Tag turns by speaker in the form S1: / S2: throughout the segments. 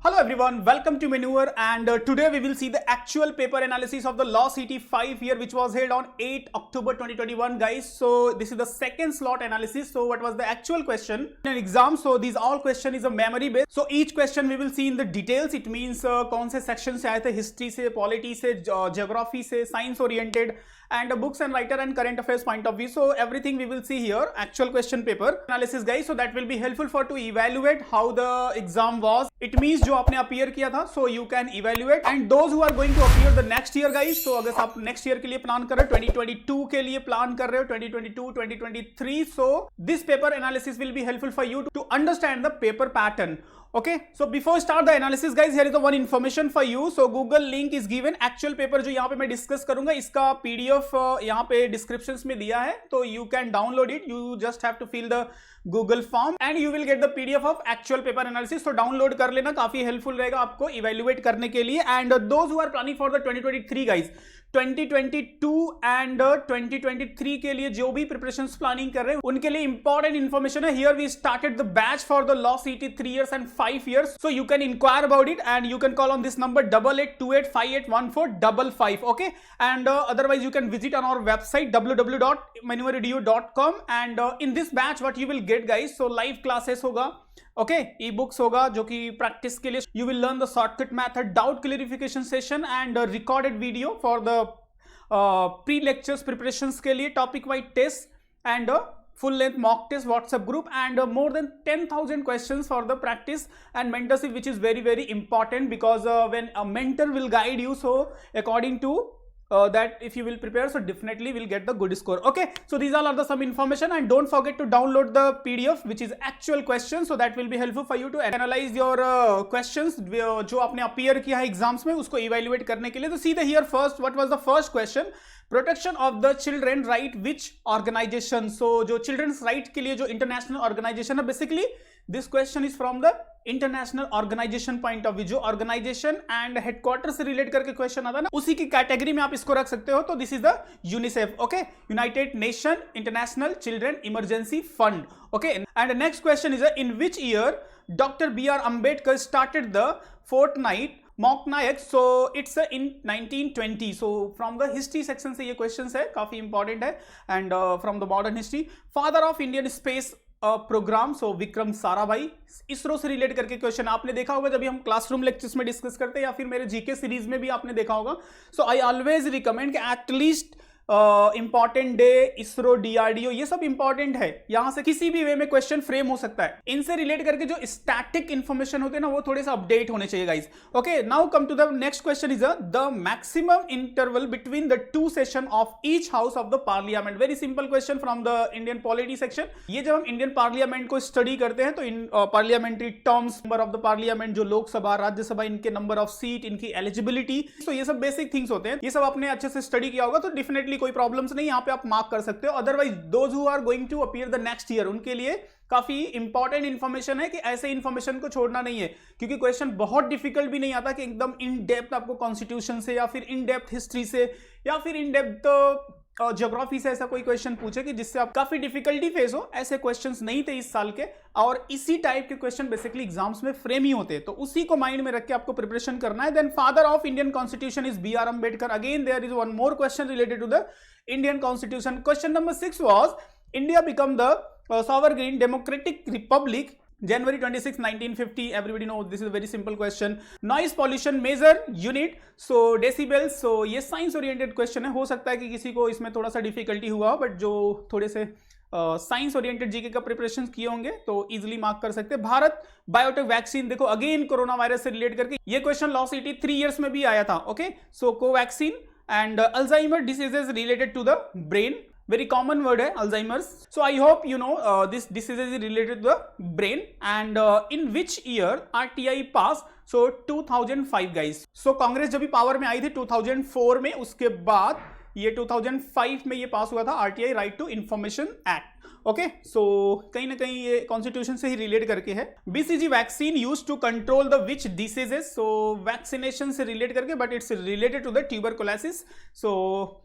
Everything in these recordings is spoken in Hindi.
S1: Hello everyone, welcome to Manure and today we will see the actual paper analysis of the Law CT 5 year which was held on 8 October 2021 guys. So this is the second slot analysis. So what was the actual question in an exam? So these all question is a memory based. So each question we will see in the details. It means कौन से section से आए थे, history से, polity से, geography से, science oriented and books and writer and current affairs point of view. So everything we will see here, actual question paper analysis guys. So that will be helpful for to evaluate how the exam was. It means जो आपने appear किया था, so you can evaluate and those who are going to appear the next year guys. So अगर आप next year के लिए plan कर रहे हो, 2022 के लिए plan कर रहे हो, 2022, 2023, so this paper analysis will be helpful for you to understand the paper pattern. Okay, so before start the analysis guys, here is the one information for you. So Google link is given. Actual paper जो यहाँ पे मैं discuss करूंगा, इसका PDF यहाँ पे descriptions में दिया है, तो you can download it. You just have to fill the Google form and you will get the PDF of actual paper analysis. So download कर लेना, काफी helpful रहेगा आपको evaluate करने के लिए. And those who are planning for the 2023 guys, 2022 and 2023 के लिए जो भी preparations planning कर रहे हैं उनके लिए important information है. Here we started the batch for the Law CT 3 years and 5 years. So you can inquire about it and you can call on this number 8828581455. Okay, and otherwise you can visit on our website www.manuredu.com and in this batch what you will get guys, so live classes होगा, ओके, ई बुक्स होगा जो कि प्रैक्टिस के लिए you will learn the shortcut method, doubt clarification session and recorded video for the pre lectures preparations के लिए, topic wise test and full length mock test WhatsApp group and more than 10,000 questions for the practice and mentorship, which is very important because when a mentor will guide you, so according to that if you will prepare, so definitely will get the good score. Okay, so these all are the some information and don't forget to download the PDF which is actual questions, so that will be helpful for you to analyze your questions जो आपने appear किया है exams में, उसको evaluate करने के लिए. तो see the here first, what was the first question? Protection of the children right which organization. So जो चिल्ड्रंस राइट के लिए जो इंटरनेशनल ऑर्गेनाइजेशन है, basically this question is from the international organization point of view. जो ऑर्गेनाइजेशन एंड हेडक्वार्टर से रिलेट करके क्वेश्चन आता है ना, उसी की कैटेगरी में आप इसको रख सकते हो. तो this is the UNICEF, okay, United nation international children emergency fund. Okay, and next question is in which year doctor B.R. Ambedkar started the fortnight mock nayak. So it's in 1920. So from the history section से ये questions है, काफी important है. And from the modern history, father of Indian space programme, so Vikram Sarabhai. ISRO से रिलेट करके क्वेश्चन आपने देखा होगा जब भी हम क्लासरूम लेक्चर्स में डिस्कस करते हैं या फिर मेरे जीके सीरीज में भी आपने देखा होगा. सो आई ऑलवेज रिकमेंड कि at least important day, ISRO, DRDO, ये सब इंपॉर्टेंट है. यहां से किसी भी वे में क्वेश्चन फ्रेम हो सकता है. इनसे रिलेट करके जो स्टैटिक इंफॉर्मेशन होते हैं ना, वो थोड़े सा अपडेट होने चाहिए guys. Okay, now come to the next question is the maximum interval between the two session of each house of the parliament. Very simple question from the Indian polity section. ये जब हम इंडियन पार्लियामेंट को स्टडी करते हैं तो इन parliamentary terms, number of the parliament, जो लोकसभा, राज्यसभा, इनके नंबर ऑफ सीट, इनकी एलिजिबिलिटी, तो ये सब बेसिक थिंग्स होते हैं. ये सब आपने अच्छे से स्टडी किया होगा तो डेफिनेटली कोई प्रॉब्लम्स नहीं, यहां पे आप मार्क कर सकते हो. Otherwise those who are going to appear the next year, उनके लिए काफी इंपॉर्टेंट इंफॉर्मेशन है कि ऐसे इंफॉर्मेशन को छोड़ना नहीं है, क्योंकि क्वेश्चन बहुत डिफिकल्ट भी नहीं आता कि एकदम इन डेप्थ आपको कॉन्स्टिट्यूशन से या फिर इन डेप्थ हिस्ट्री से या फिर इन डेप्थ ज्योग्राफी से ऐसा कोई क्वेश्चन पूछे कि जिससे आप काफी डिफिकल्टी फेस हो. ऐसे क्वेश्चंस नहीं थे इस साल के, और इसी टाइप के क्वेश्चन बेसिकली एग्जाम्स में फ्रेम ही होते हैं. तो उसी को माइंड में रख के आपको प्रिपरेशन करना है. Then father of Indian constitution is B.R. Ambedkar. Again there is one more question related to the Indian constitution. Question number 6 was India become the sovereign democratic republic January 26, 1950. Everybody know this is a very simple question. Noise pollution measure unit, so decibels. So ये साइंस ओरिएंटेड क्वेश्चन है. हो सकता है कि किसी को इसमें थोड़ा सा डिफिकल्टी हुआ, बट जो थोड़े से साइंस ओरिएंटेड जीके का प्रिपरेशन किए होंगे तो इजीली मार्क कर सकते हैं. भारत बायोटेक वैक्सीन, देखो अगेन कोरोना वायरस से रिलेट करके ये क्वेश्चन लॉ सिटी 3 इयर्स में भी आया था. Okay, so Covaxin and Alzheimer diseases related to the brain. Very common word है Alzheimer's. So I hope you know this disease is related to the brain. And in which year RTI passed? So 2005 guys. So Congress जब भी पावर में आई थी 2004 में, उसके बाद ये 2005 में ये पास हुआ था RTI, right to information act. Okay, so कहीं ना कहीं ये कॉन्स्टिट्यूशन से ही रिलेट करके है. BCG vaccine use to control the which diseases. So vaccination से रिलेट करके, but it's related to the tuberculosis. So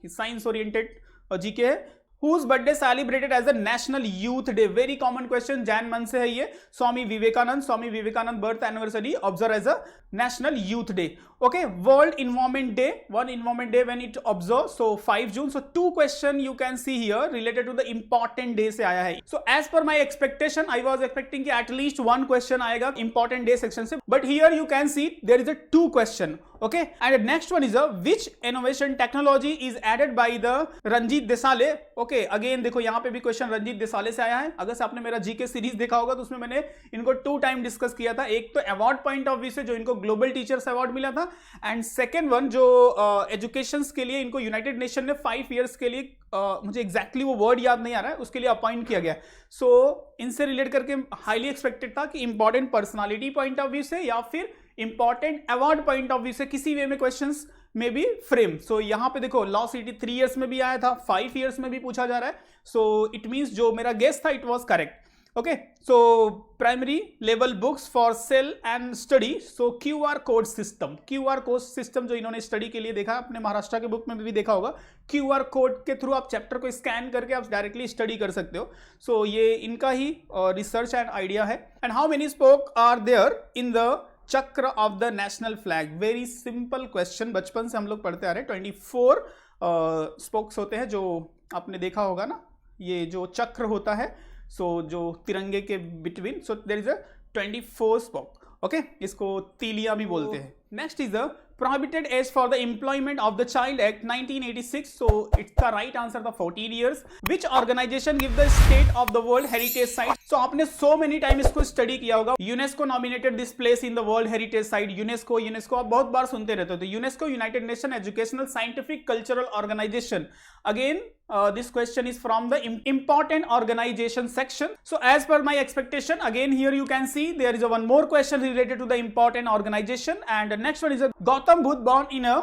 S1: science oriented GK है. Whose birthday celebrated as a National Youth Day? Very common question, Jan month से है ये. Swami Vivekanand birth anniversary observed as a National Youth Day. Okay, World Environment Day, one Environment Day when it observed, so 5 June. So 2 question you can see here related to the important day से आया है. So as per my expectation, I was expecting कि at least 1 question आएगा important day section से, but here you can see there is a 2 question. Okay, and the next one is a which innovation technology is added by the Ranjit Desale. Okay, again देखो यहाँ पे भी क्वेश्चन रंजीत देसाले से आया है. अगर से आपने मेरा जीके सीरीज देखा होगा तो उसमें मैंने इनको 2 टाइम डिस्कस किया था. एक तो अवार्ड पॉइंट ऑफ व्यू से जो इनको ग्लोबल टीचर्स अवार्ड मिला था, एंड सेकेंड वन जो एजुकेशन के लिए इनको यूनाइटेड नेशन ने 5 ईयर्स के लिए मुझे एग्जैक्टली वो वर्ड याद नहीं आ रहा है, उसके लिए अपॉइंट किया गया. सो इनसे रिलेट करके हाईली एक्सपेक्टेड था कि important personality point of view से या फिर important award point of view से किसी वे में क्वेश्चंस में भी फ्रेम. सो यहाँ पे देखो लॉ सिटी 3 इयर्स में भी आया था, 5 इयर्स में भी पूछा जा रहा है. सो इट मींस जो मेरा गेस था it was correct. Okay, so primary level books for sale and study. So QR code system जो इन्होंने स्टडी के लिए देखा, अपने महाराष्ट्र के बुक में भी देखा होगा. QR कोड के थ्रू आप चैप्टर को स्कैन करके आप डायरेक्टली स्टडी कर सकते हो. सो ये इनका ही रिसर्च एंड आइडिया है. And how many spoke are there in the chakra of the national flag? Very simple question, बचपन से हम लोग पढ़ते आ रहे हैं. 24 स्पोक्स होते हैं जो आपने देखा होगा ना, ये जो चक्र होता है. सो जो तिरंगे के between, so there is a 24 spoke. Okay, इसको तीलिया भी बोलते हैं. Next is the prohibited age for the employment of the child act 1986. So it's the right answer, the 14 years. Which organization give the state of the world heritage site? So आपने so many time इसको स्टडी किया होगा. UNESCO nominated this place in the world heritage site. UNESCO आप बहुत बार सुनते रहते हो. तो UNESCO united nation educational scientific cultural organisation. Again, this question is from the important organization section. So as per my expectation, again here you can see there is a one more question related to the important organization. And the next one is a Gautam Buddha born in a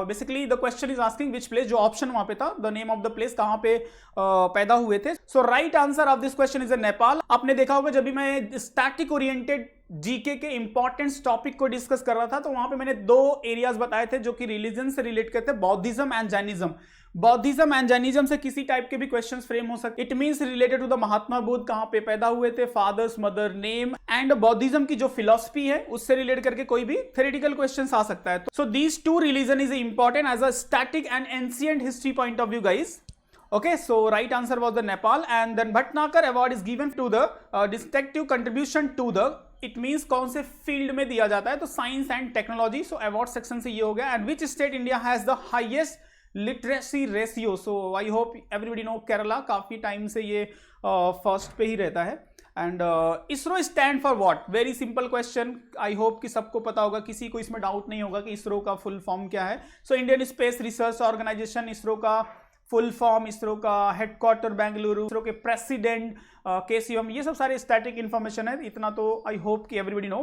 S1: basically the question is asking which place, जो ऑप्शन वहां पे था, the name of the place, कहां पे पैदा हुए थे. So right answer of this question is a Nepal. आपने देखा होगा जब भी मैं स्टैटिक ओरिएंटेड जीके के इंपॉर्टेंट टॉपिक को डिस्कस कर रहा था तो वहां पे मैंने 2 एरियाज बताए थे जो कि रिलीजन से रिलेट करते हैं, Buddhism and Jainism. Buddhism and Jainism से किसी टाइप के भी क्वेश्चंस फ्रेम हो सकते. It means related to the Mahatma Buddha, कहां पे पैदा हुए थे, fathers mother name, and Buddhism की जो फिलॉसफी है उससे रिलेट करके कोई भी थ्योरेटिकल क्वेश्चंस आ सकता है. So these 2 religion is important as a static and ancient history point of view guys. Okay, so right answer was the Nepal. And then Bhatnagar award is given to the distinctive contribution to the, it means कौन से फील्ड में दिया जाता है, तो science and technology. So award section से ये हो गया. And which state India has the highest literacy ratio? So I hope everybody know Kerala. काफी टाइम से ये फर्स्ट पे ही रहता है. And ISRO stand for what? Very simple question, I hope कि सबको पता होगा, किसी को इसमें डाउट नहीं होगा कि इसरो का फुल फॉर्म क्या है. So Indian space research organisation, ISRO का फुल फॉर्म, इसरो का हेडक्वार्टर बेंगलुरु, इसरो के प्रेसिडेंट के शिवम, ये सब सारे स्टैटिक इंफॉर्मेशन है. इतना तो आई होप कि everybody know.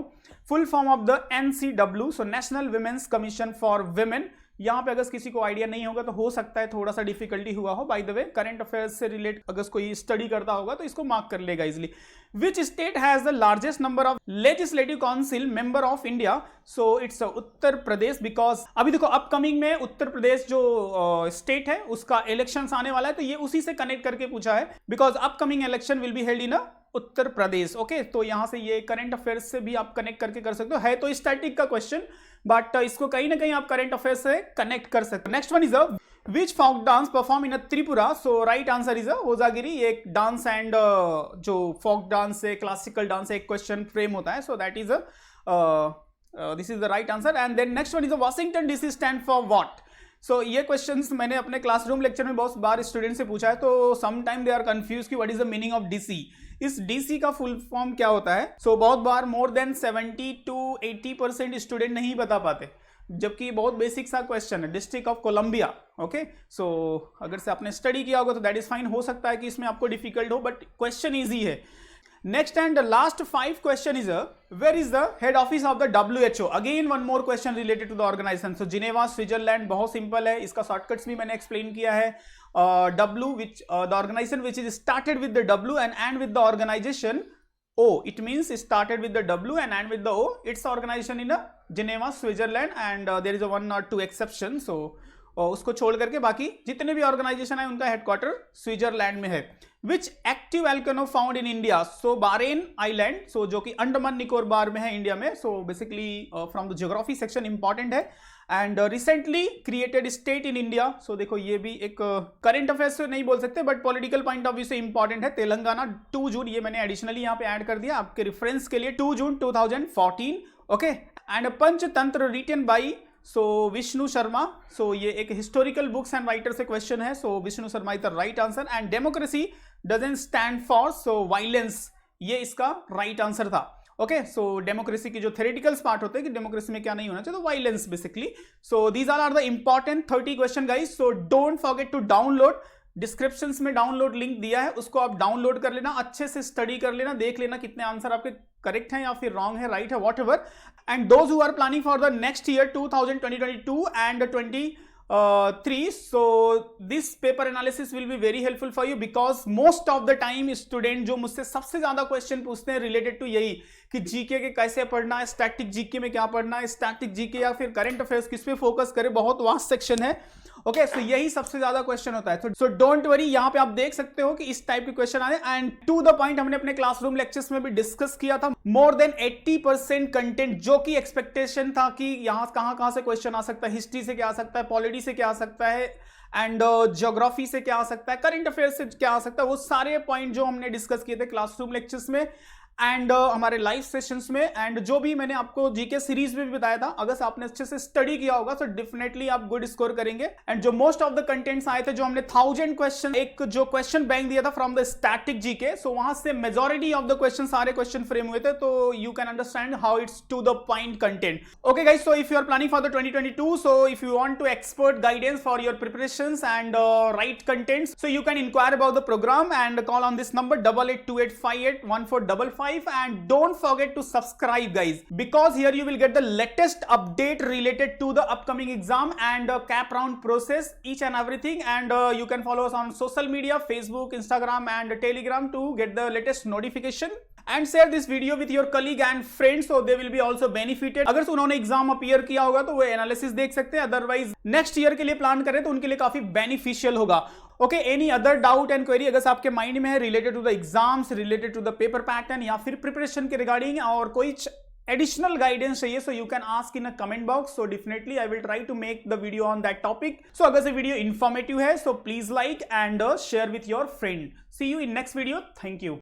S1: Full form of the NCW, so national women's commission for women. यहाँ पे अगर किसी को आइडिया नहीं होगा तो हो सकता है थोड़ा सा डिफिकल्टी हुआ हो. By the way current affairs से रिलेट अगर कोई स्टडी करता होगा तो इसको मार्क कर लेगा easily. Which state has the largest number of legislative council member of India? So it's Uttar Pradesh. Because अभी देखो अपकमिंग में उत्तर प्रदेश जो स्टेट है उसका इलेक्शंस आने वाला है, तो ये उसी से कनेक्ट करके पूछा है. Because upcoming election will be held in Uttar Pradesh. Okay, तो यहां से ये करंट अफेयर्स से भी आप कनेक्ट करके कर सकते हो. है तो स्टैटिक का क्वेश्चन, बट इसको कहीं ना कहीं आप करंट अफेयर्स से कनेक्ट कर सकते हो. Next one is a which folk dance perform in Tripura? So right answer is a Hojagiri. एक डांस एंड जो फोक डांस से क्लासिकल डांस से एक क्वेश्चन फ्रेम होता है. So that is this is the right answer. And then next one is Washington DC stand for what? So ये क्वेश्चंस मैंने अपने क्लासरूम लेक्चर में बहुत बार स्टूडेंट से पूछा है, तो some time they are confuse कि what is the meaning of DC. इस डीसी का फुल फॉर्म क्या होता है? सो बहुत बार मोर देन 70 to 80% स्टूडेंट नहीं बता पाते, जबकि बहुत बेसिक सा क्वेश्चन है. District of Columbia. Okay, so अगर से आपने स्टडी किया होगा तो दैट इज फाइन. हो सकता है कि इसमें आपको डिफिकल्ट हो, बट क्वेश्चन ईजी है. Next and the last 5 question is where is the head office of the WHO? Again one more question related to the organization. So Geneva, Switzerland, बहुत सिंपल है, इसका शॉर्टकट्स भी मैंने एक्सप्लेन किया है. W which the organization which is started with the W and end with the organization O. It means it started with the W and end with the O. It's organization in Geneva, Switzerland, and there is a 1 or 2 exception. So और उसको छोड़ करके बाकी जितने भी ऑर्गेनाइजेशन है उनका हेडक्वार्टर स्विट्जरलैंड में है। Which active volcano found in India? So barren island, so जो कि अंडमान निकोबार में है इंडिया में। So basically from the geography section important है। And recently created state in India, so देखो ये भी एक करंट अफेयर्स से नहीं बोल सकते but political point of view से इंपॉर्टेंट है। तेलंगाना 2 जून, ये मैंने एडिशनली यहाँ पे ऐड कर दिया आपके रेफरेंस के लिए, 2 June 2014। Okay, and Panchatantra written by Vishnu Sharma. So ये एक हिस्टोरिकल बुक्स एंड राइटर से क्वेश्चन है। So Vishnu Sharma is the right answer. And democracy doesn't stand for violence, ये इसका राइट आंसर था। ओके, सो डेमोक्रेसी की जो थ्योरेटिकल पार्ट होते हैं कि डेमोक्रेसी में क्या नहीं होना चाहिए, तो violence basically. So these are the important 30 question guys. So don't forget to download, description में डाउनलोड लिंक दिया है, उसको आप डाउनलोड कर लेना, अच्छे से स्टडी कर लेना, देख लेना कितने आंसर आपके करेक्ट हैं या फिर रॉन्ग है, राइट है, whatever. And those who are planning for the next year 2022 and 23, so this paper analysis will be very helpful for you because most of the time student जो मुझसे सबसे ज्यादा क्वेश्चन पूछते हैं रिलेटेड टू यही कि जीके के कैसे पढ़ना है, स्टैटिक जीके में क्या पढ़ना है, स्टैटिक जीके या फिर करंट अफेयर्स किस पे फोकस करें, बहुत वास्ट सेक्शन है। ओके, सो यही सबसे ज्यादा क्वेश्चन होता है। सो डोंट वरी, यहाँ पे आप देख सकते हो कि इस टाइप के क्वेश्चन आए एंड टू द पॉइंट। हमने अपने क्लासरूम लेक्चर्स में भी डिस्कस किया था, मोर देन 80% कंटेंट जो कि एक्सपेक्टेशन था कि यहाँ कहां से क्वेश्चन आ सकता है, हिस्ट्री से क्या आ सकता है, पॉलिटी से क्या आ सकता है, एंड ज्योग्राफी से क्या आ सकता है, करंट अफेयर्स से क्या आ सकता है, वो सारे पॉइंट जो हमने डिस्कस किए थे क्लासरूम लेक्चर्स में एंड हमारे लाइव सेशंस में, एंड जो भी मैंने आपको जीके सीरीज में भी बताया था। अगर आपने अच्छे से स्टडी किया होगा तो डेफिनेटली आप गुड स्कोर करेंगे। एंड जो मोस्ट ऑफ द कंटेंट्स आए थे, जो हमने 1000 क्वेश्चन एक जो क्वेश्चन बैंक दिया था from the static GK, so वहां से मेजॉरिटी ऑफ द क्वेश्चन सारे क्वेश्चन फ्रेम हुए थे। तो you can understand how it's to the point content. Okay guys, so if you are planning for the 2022, so if you want to expert guidance for your preparations and right contents, so you can inquire about the program and call on this number 8828581455 and don't forget to subscribe guys, because here you will get the latest update related to the upcoming exam and cap round process, each and everything. And you can follow us on social media, Facebook, Instagram and Telegram to get the latest notification. And share this video with your colleague and friends so they will be also benefited. अगर उन्होंने एग्जाम अपीयर किया होगा तो वो एनालिसिस देख सकते हैं, अदरवाइज नेक्स्ट ईयर के लिए प्लान करें तो उनके लिए काफी बेनिफिशियल होगा। Okay, any other doubt and query अगर आपके माइंड में है related to the exams, related to the paper pattern या फिर प्रिपरेशन के रिगार्डिंग और कोई additional guidance चाहिए, so you can ask in a comment box. So definitely I will try to make the video on that topic. So अगर ये वीडियो informative है so please like and share with your friend. See you in next video. Thank you.